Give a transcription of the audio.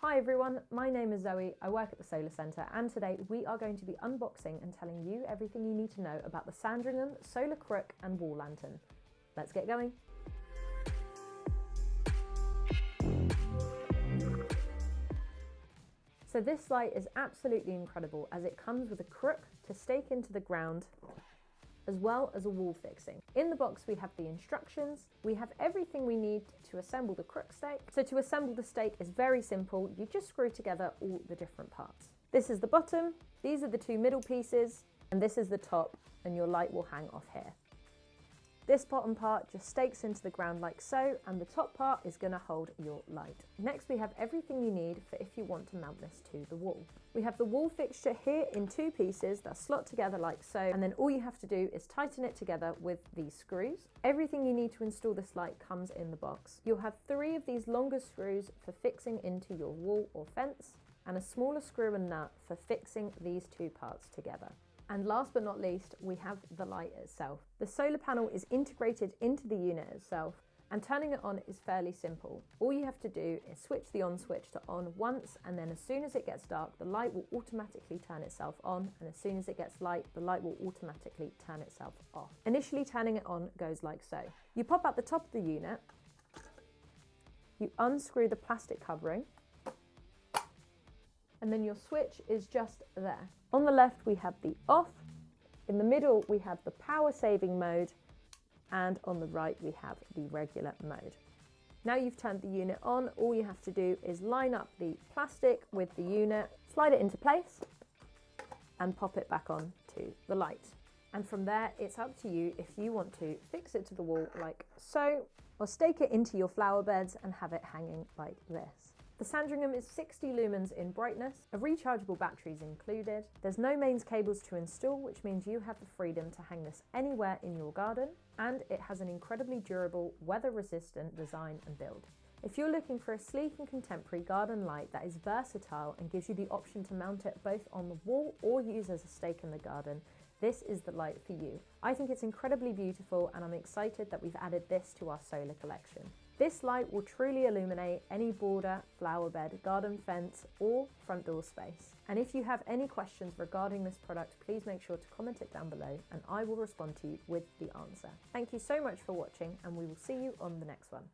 Hi everyone, my name is Zoe, I work at the Solar Centre, and today we are going to be unboxing and telling you everything you need to know about the Sandringham SolarCrook and wall lantern. Let's get going. So this light is absolutely incredible as it comes with a crook to stake into the ground as well as a wall fixing. In the box we have the instructions, we have everything we need to assemble the crook stake. So to assemble the stake is very simple, you just screw together all the different parts. This is the bottom, these are the two middle pieces, and this is the top, and your light will hang off here. This bottom part just stakes into the ground like so, and the top part is going to hold your light. Next we have everything you need for if you want to mount this to the wall. We have the wall fixture here in two pieces that slot together like so, and then all you have to do is tighten it together with these screws. Everything you need to install this light comes in the box. You'll have 3 of these longer screws for fixing into your wall or fence, and a smaller screw and nut for fixing these two parts together. And last but not least, we have the light itself. The solar panel is integrated into the unit itself, and turning it on is fairly simple. All you have to do is switch the on switch to on once, and then as soon as it gets dark, the light will automatically turn itself on, and as soon as it gets light, the light will automatically turn itself off. Initially turning it on goes like so. You pop out the top of the unit, you unscrew the plastic covering, and then your switch is just there. On the left we have the off, in the middle we have the power saving mode, and on the right we have the regular mode. Now you've turned the unit on, all you have to do is line up the plastic with the unit, slide it into place, and pop it back on to the light. And from there it's up to you if you want to fix it to the wall like so, or stake it into your flower beds and have it hanging like this. The Sandringham is 60 lumens in brightness, a rechargeable battery is included. There's no mains cables to install, which means you have the freedom to hang this anywhere in your garden, and it has an incredibly durable, weather-resistant design and build. If you're looking for a sleek and contemporary garden light that is versatile and gives you the option to mount it both on the wall or use as a stake in the garden, this is the light for you. I think it's incredibly beautiful, and I'm excited that we've added this to our solar collection. This light will truly illuminate any border, flower bed, garden fence, or front door space. And if you have any questions regarding this product, please make sure to comment it down below and I will respond to you with the answer. Thank you so much for watching, and we will see you on the next one.